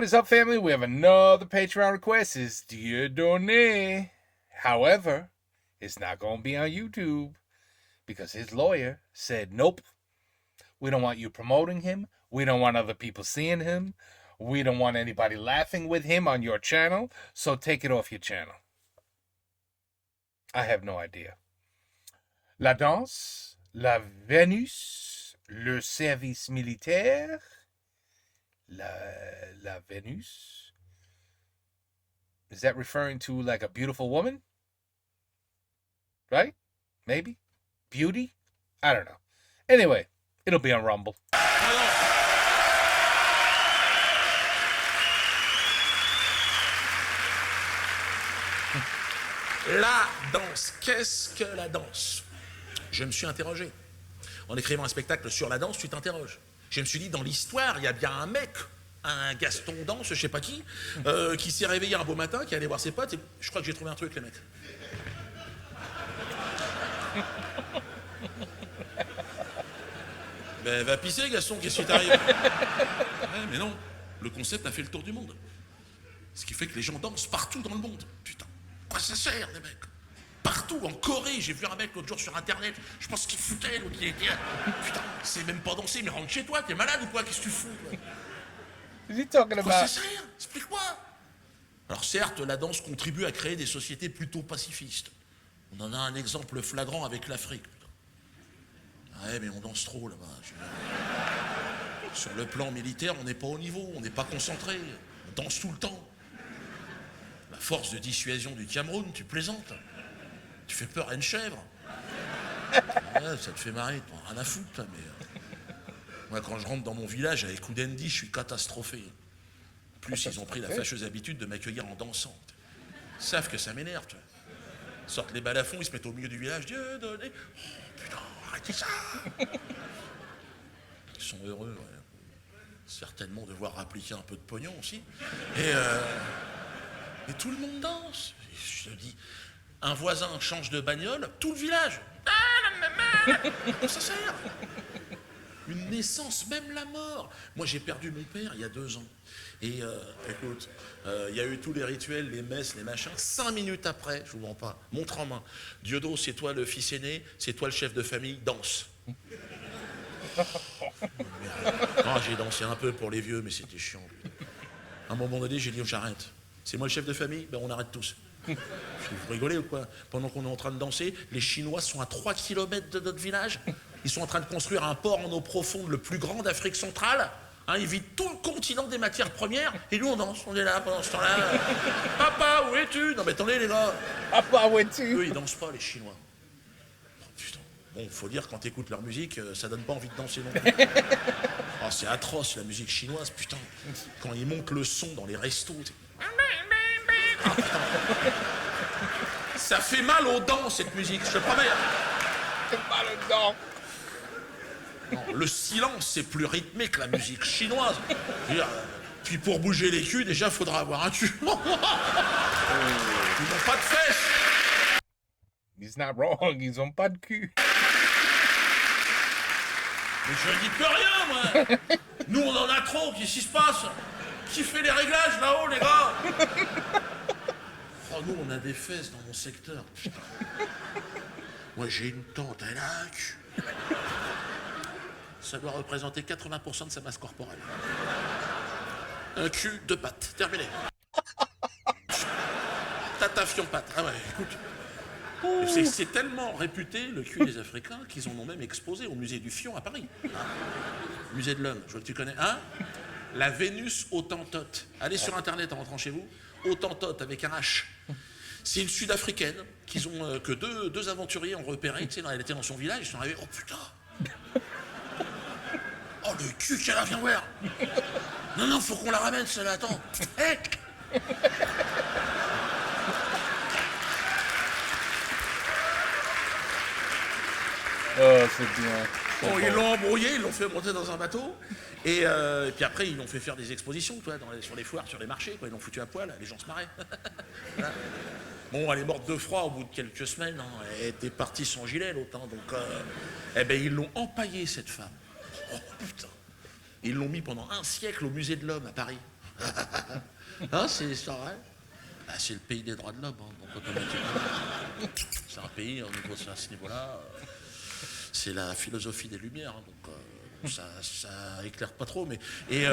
What is up, family? We have another Patreon request. It's Dieudonné. However, it's not going to be on YouTube because his lawyer said, nope, we don't want you promoting him. We don't want other people seeing him. We don't want anybody laughing with him on your channel. So take it off your channel. I have no idea. La danse, la Vénus, le service militaire, la Vénus. Is that referring to like a beautiful woman? Right? Maybe? Beauty? I don't know. Anyway, it'll be on Rumble. La danse. Qu'est-ce que la danse? Je me suis interrogé. En écrivant un spectacle sur la danse, tu t'interroges. Je me suis dit, dans l'histoire, il y a bien un mec, un Gaston Danse, je sais pas qui s'est réveillé un beau matin, qui allait voir ses potes, et je crois que j'ai trouvé un truc, les mecs. Ben, va pisser, Gaston, qu'est-ce qui t'arrive? Ouais, mais non, le concept a fait le tour du monde. Ce qui fait que les gens dansent partout dans le monde. Putain, quoi ça sert, les mecs? Partout, en Corée, j'ai vu un mec l'autre jour sur internet, je pense qu'il foutait, l'autre il était... Putain, c'est même pas danser, mais rentre chez toi, t'es malade ou quoi? Qu'est-ce que tu fous, toi? Quoi ça sert? Explique-moi. Alors certes, la danse contribue à créer des sociétés plutôt pacifistes. On en a un exemple flagrant avec l'Afrique. Ouais, mais on danse trop là-bas. Sur le plan militaire, on n'est pas au niveau, on n'est pas concentré, on danse tout le temps. La force de dissuasion du Cameroun, tu plaisantes? Tu fais peur à une chèvre? Ouais, ça te fait marrer, t'en as rien à foutre, toi, mais... Moi, quand je rentre dans mon village avec Koudendi, je suis catastrophé. En plus, ils ont pris la fâcheuse habitude de m'accueillir en dansant. Ils savent que ça m'énerve, tu vois. Ils sortent les balles à fond, ils se mettent au milieu du village. Dieu donné. Oh, putain, arrêtez ça! Ils sont heureux, ouais. Certainement devoir appliquer un peu de pognon aussi. Et tout le monde danse. Et je te dis, un voisin change de bagnole, tout le village. Ça sert. Une naissance, même la mort. Moi, j'ai perdu mon père il y a 2 ans. Et écoute, il y a eu tous les rituels, les messes, les machins. 5 minutes après, je vous mens pas, montre en main. Diodo, c'est toi le fils aîné, c'est toi le chef de famille, danse. J'ai dansé un peu pour les vieux, mais c'était chiant. À un moment donné, j'ai dit, j'arrête. C'est moi le chef de famille? Ben on arrête tous. Vous rigolez ou quoi? Pendant qu'on est en train de danser, les Chinois sont à 3 km de notre village. Ils sont en train de construire un port en eau profonde, le plus grand d'Afrique centrale. Ils vident tout le continent des matières premières. Et nous, on danse. On est là pendant ce temps-là. Papa, où es-tu? Non, mais attendez, les gars. Papa, où es-tu? Eux, ils dansent pas, les Chinois. Oh, putain. Bon, faut dire, quand t'écoutes leur musique, ça donne pas envie de danser non plus. Oh, c'est atroce, la musique chinoise, putain. Quand ils montent le son dans les restos, ah, putain. Ça fait mal aux dents, cette musique, je te promets. C'est mal aux dents. Non, le silence, c'est plus rythmé que la musique chinoise. Puis pour bouger les culs, déjà, faudra avoir un cul. Ils n'ont pas de fesses. He's not wrong, ils ont pas de cul. Mais je dis plus rien, moi. Nous, on en a trop, qu'est-ce qui se passe? Qui fait les réglages là-haut, les gars? Oh, nous, on a des fesses dans mon secteur. Putain. Moi, j'ai une tante, elle a un cul. Ça doit représenter 80% de sa masse corporelle. Un cul, 2 pattes. Terminé. Tata fion patte. Ah ouais, écoute. C'est tellement réputé, le cul des Africains, qu'ils en ont même exposé au musée du Fion à Paris. Musée de l'homme, je vois que tu connais. La Vénus Hottentote. Allez sur Internet en rentrant chez vous. Hottentote avec un H. C'est une Sud-Africaine que deux aventuriers ont repéré. Tu sais, elle était dans son village, ils sont arrivés. Oh putain! Oh le cul qu'elle a, viens voir! Non, faut qu'on la ramène, celle-là, attends! Hé! Oh, c'est bien. Bon, ils l'ont embrouillé, ils l'ont fait monter dans un bateau. Et puis après, ils l'ont fait faire des expositions, toi, sur les foires, sur les marchés, quoi. Ils l'ont foutu à poil, les gens se marraient. Voilà. Bon, elle est morte de froid au bout de quelques semaines. Elle était partie sans gilet, l'autre. Donc, ils l'ont empaillée, cette femme. Oh, putain. Ils l'ont mis pendant 1 siècle au musée de l'homme, à Paris. Ah, c'est ça, ouais. Ah, c'est le pays des droits de l'homme, hein, donc automatiquement. C'est un pays, à ce niveau-là, c'est la philosophie des Lumières, hein, donc bon, ça éclaire pas trop, mais... Et,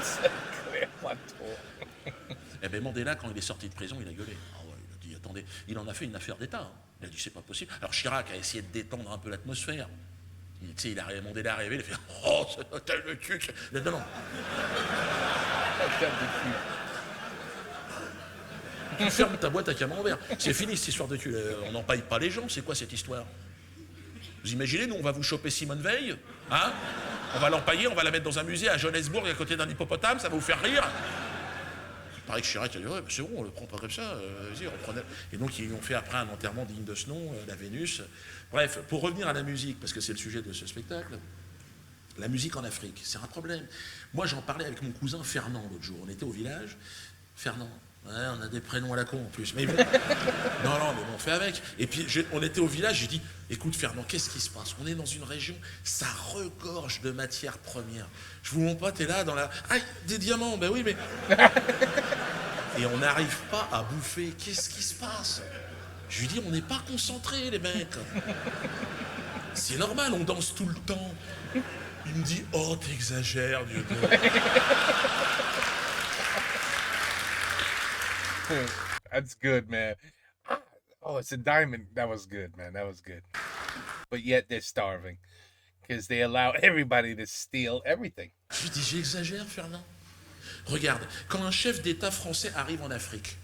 Ça éclaire pas trop. eh ben Mandela, quand il est sorti de prison, il a gueulé. Ah ouais, il a dit, attendez, il en a fait une affaire d'État. Hein. Il a dit, c'est pas possible. Alors Chirac a essayé de détendre un peu l'atmosphère. Mandela est arrivé, il a fait, oh, c'est hôtel de cul. Il a dit, non, non. Hôtel de cul. Tu fermes ta boîte à camembert. C'est fini cette histoire de cul. On n'empaille pas les gens, c'est quoi cette histoire? Vous imaginez, nous, on va vous choper Simone Veil, hein? On va l'empailler, on va la mettre dans un musée à Johannesburg à côté d'un hippopotame, ça va vous faire rire? Il paraît que Chirac a dit, ouais, c'est bon, on le prend pas comme ça, vas-y, reprenez. Et donc, ils ont fait après un enterrement digne de ce nom, la Vénus. Bref, pour revenir à la musique, parce que c'est le sujet de ce spectacle, la musique en Afrique, c'est un problème. Moi, j'en parlais avec mon cousin Fernand l'autre jour. On était au village. Fernand, ouais, on a des prénoms à la con en plus. Mais bon. Non, mais bon, on fait avec. Et puis, on était au village, j'ai dit, écoute Fernand, qu'est-ce qui se passe? On est dans une région, ça regorge de matières premières. Je vous montre pas, t'es là dans la... Aïe, des diamants, ben oui, mais... Et on n'arrive pas à bouffer. Qu'est-ce qui se passe? Je lui dis, on n'est pas concentrés, les mecs. C'est normal, on danse tout le temps. Il me dit, oh, t'exagères, Dieu. That's good, man. Oh, it's a diamond. That was good, man. That was good. But yet they're starving because they allow everybody to steal everything. Je lui dis, j'exagère, Fernand. Regarde, quand un chef d'État français arrive en Afrique,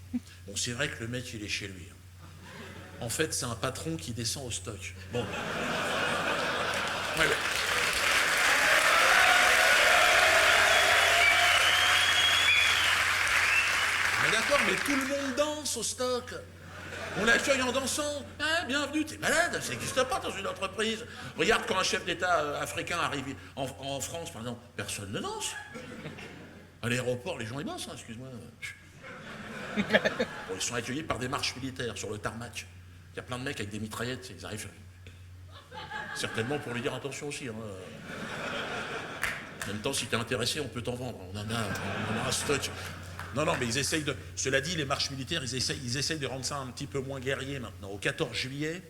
bon, c'est vrai que le mec, il est chez lui. En fait, c'est un patron qui descend au stock. Bon. Ouais. Mais d'accord, mais tout le monde danse au stock. On l'accueille en dansant. Ah, bienvenue, t'es malade, ça n'existe pas dans une entreprise. Regarde quand un chef d'État africain arrive en France, par exemple, personne ne danse. À l'aéroport, les gens ils dansent, hein, excuse-moi. Bon, ils sont accueillis par des marches militaires sur le tarmac. Il y a plein de mecs avec des mitraillettes, ils arrivent. Certainement pour lui dire attention aussi. Hein. En même temps, si t'es intéressé, on peut t'en vendre. On en a un stock. Non, mais ils essayent de... Cela dit, les marches militaires, ils essayent de rendre ça un petit peu moins guerrier maintenant. Au 14 juillet,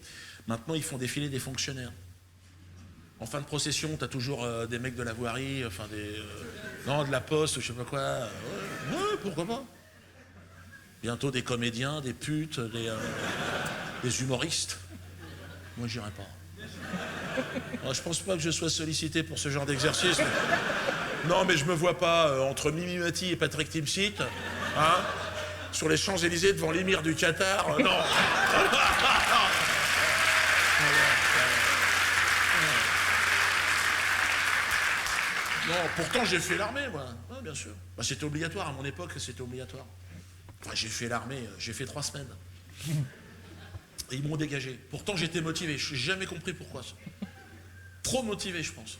maintenant, ils font défiler des fonctionnaires. En fin de procession, t'as toujours des mecs de la voirie, enfin des... non, de la poste, je sais pas quoi. Ouais, pourquoi pas. Bientôt des comédiens, des putes, des humoristes. Moi, j'irai pas. Alors, je pense pas que je sois sollicité pour ce genre d'exercice. Non, mais je me vois pas entre Mimi Mati et Patrick Timsit, hein, sur les Champs-Élysées devant l'émir du Qatar. Non. Non, pourtant j'ai fait l'armée, moi. Ouais, bien sûr. Bah, c'était obligatoire, à mon époque, c'était obligatoire. Enfin, j'ai fait l'armée, j'ai fait 3 semaines. Et ils m'ont dégagé. Pourtant j'étais motivé, je n'ai jamais compris pourquoi ça. Trop motivé, je pense.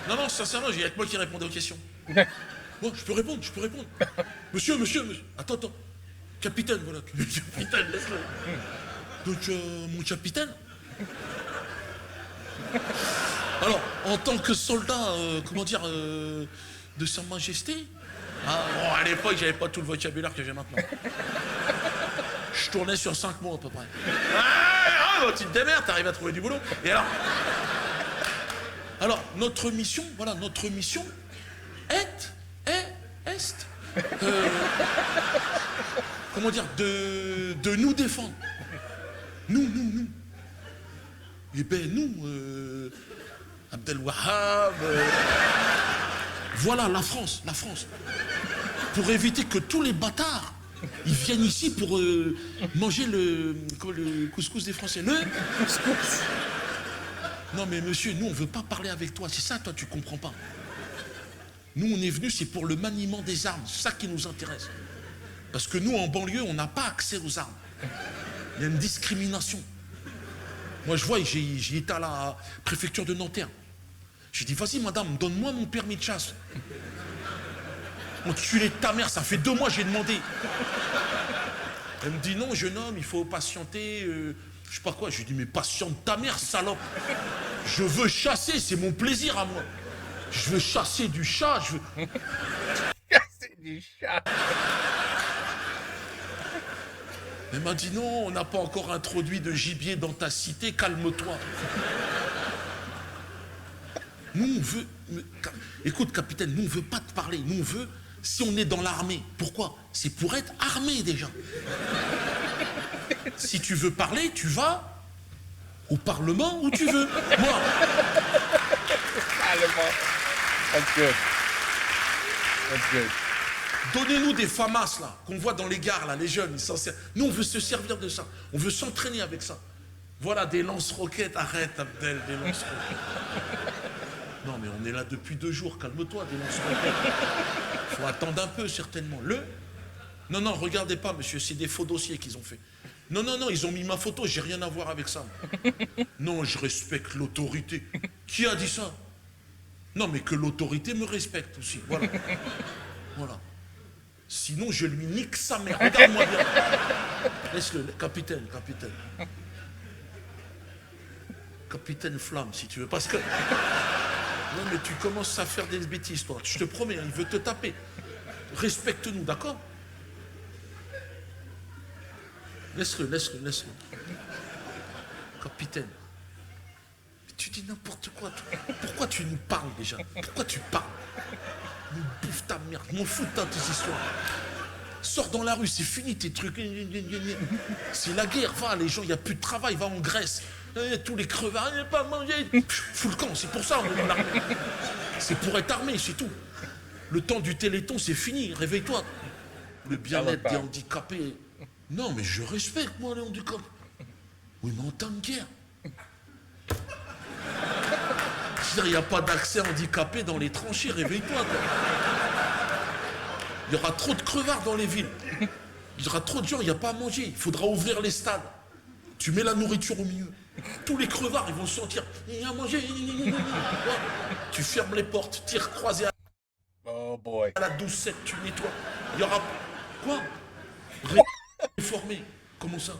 Non, sincèrement, il y a que moi qui répondais aux questions. Moi, je peux répondre. Monsieur. Attends. Capitaine, voilà. Capitaine, laisse-le. Donc, mon capitaine. Alors, en tant que soldat, de Sa Majesté. Ah, bon, à l'époque, j'avais pas tout le vocabulaire que j'ai maintenant. Je tournais sur 5 mots à peu près. Ah, tu te démerdes, t'arrives à trouver du boulot. Et alors, notre mission est, comment dire, de nous défendre. Nous. Eh ben, nous, Abdel Wahab, voilà, la France. Pour éviter que tous les bâtards, ils viennent ici pour manger le couscous des Français. Le couscous. Non mais monsieur, nous on veut pas parler avec toi, c'est ça toi tu comprends pas. Nous on est venus, c'est pour le maniement des armes, c'est ça qui nous intéresse. Parce que nous en banlieue, on n'a pas accès aux armes. Il y a une discrimination. Moi je vois, j'ai été à la préfecture de Nanterre. J'ai dit, vas-y madame, donne-moi mon permis de chasse. Enculé de ta mère, ça fait 2 mois que j'ai demandé. Elle me dit, non jeune homme, il faut patienter... je sais pas quoi, je lui dis, mais patiente ta mère, salope. Je veux chasser, c'est mon plaisir à moi. Je veux chasser du chat, You shot. Elle m'a dit non, on n'a pas encore introduit de gibier dans ta cité, calme-toi. Nous, on veut. Écoute, capitaine, nous, on veut pas te parler. Nous, on veut. Si on est dans l'armée, pourquoi? C'est pour être armé déjà. Si tu veux parler, tu vas au Parlement où tu veux. Moi. That's good. That's good. Donnez-nous des FAMAS là, qu'on voit dans les gares là, les jeunes, ils s'en servent. Nous, on veut se servir de ça. On veut s'entraîner avec ça. Voilà, des lance-roquettes. Arrête, Abdel, des lance-roquettes. Non, mais on est là depuis 2 jours. Calme-toi, des lance-roquettes. Faut attendre un peu, certainement. Non, non, regardez pas, monsieur, c'est des faux dossiers qu'ils ont fait. Non, non, non, ils ont mis ma photo, j'ai rien à voir avec ça. Non, je respecte l'autorité. Qui a dit ça? Non, mais que l'autorité me respecte aussi. Voilà. Voilà. Sinon, je lui nique sa mère. Regarde-moi bien. Laisse-le, capitaine. Capitaine Flamme, si tu veux. Parce que... Non, mais tu commences à faire des bêtises, toi. Je te promets, il veut te taper. Respecte-nous, d'accord? Laisse-le. Capitaine. Mais tu dis n'importe quoi, toi. Pourquoi tu nous parles déjà? Pourquoi tu parles? Nous bouffe ta merde, m'en fous de tes histoires. Sors dans la rue, c'est fini tes trucs. C'est la guerre, va, les gens, il n'y a plus de travail, va en Grèce. Tous les crevards, il n'y a pas à manger. Fous le camp, c'est pour ça, on est en armée. C'est pour être armé, c'est tout. Le temps du téléthon, c'est fini, réveille-toi. Le bien-être des handicapés. Non, mais je respecte, moi, les handicapés. Oui, mais en temps de guerre. Il n'y a pas d'accès handicapé dans les tranchées, réveille-toi. Toi. Il y aura trop de crevards dans les villes. Il y aura trop de gens, il n'y a pas à manger. Il faudra ouvrir les stades. Tu mets la nourriture au milieu. Tous les crevards, ils vont se sentir. Il y a à manger. Tu fermes les portes, tire croisé Oh boy. à la 12-7, tu nettoies. Il y aura. Quoi? Réformé. Comment ça?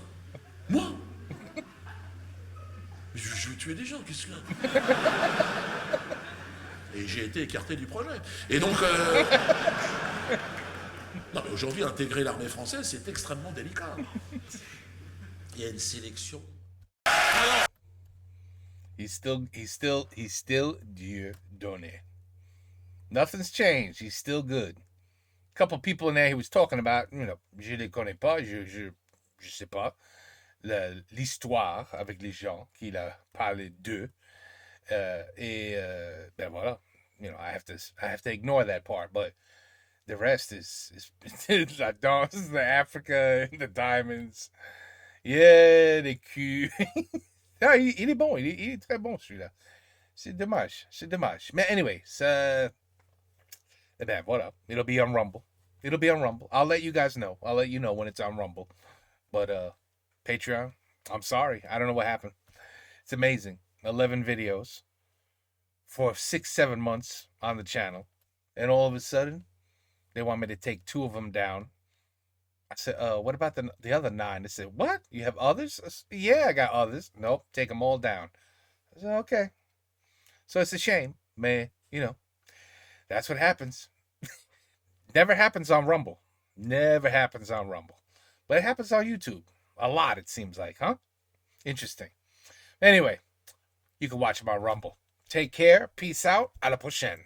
Moi? Je veux tuer des gens, qu'est-ce que... Et j'ai été écarté du projet. Et donc... Non, mais aujourd'hui, intégrer l'armée française, c'est extrêmement délicat. Il y a une sélection. He's still Dieudonné. Nothing's changed. He's still good. A couple people in there he was talking about, je les connais pas, je sais pas. L'histoire avec les gens qu'il a parlé d'eux. Ben voilà. I have to ignore that part, but the rest is la danse, the Africa, the diamonds. Yeah, les culs. Ah, il est bon, il est très bon celui-là. C'est dommage. Mais anyway, ben voilà. It'll be on Rumble. I'll let you guys know. I'll let you know when it's on Rumble. But Patreon, I'm sorry. I don't know what happened. It's amazing. 11 videos for 6-7 months on the channel. And all of a sudden, they want me to take 2 of them down. I said, what about the other 9? They said, what? You have others? I said, yeah, I got others. Nope, take them all down. I said, okay. So it's a shame, man. That's what happens. Never happens on Rumble. But it happens on YouTube. A lot, it seems like, huh? Interesting. Anyway, you can watch him on Rumble. Take care. Peace out. À la prochaine.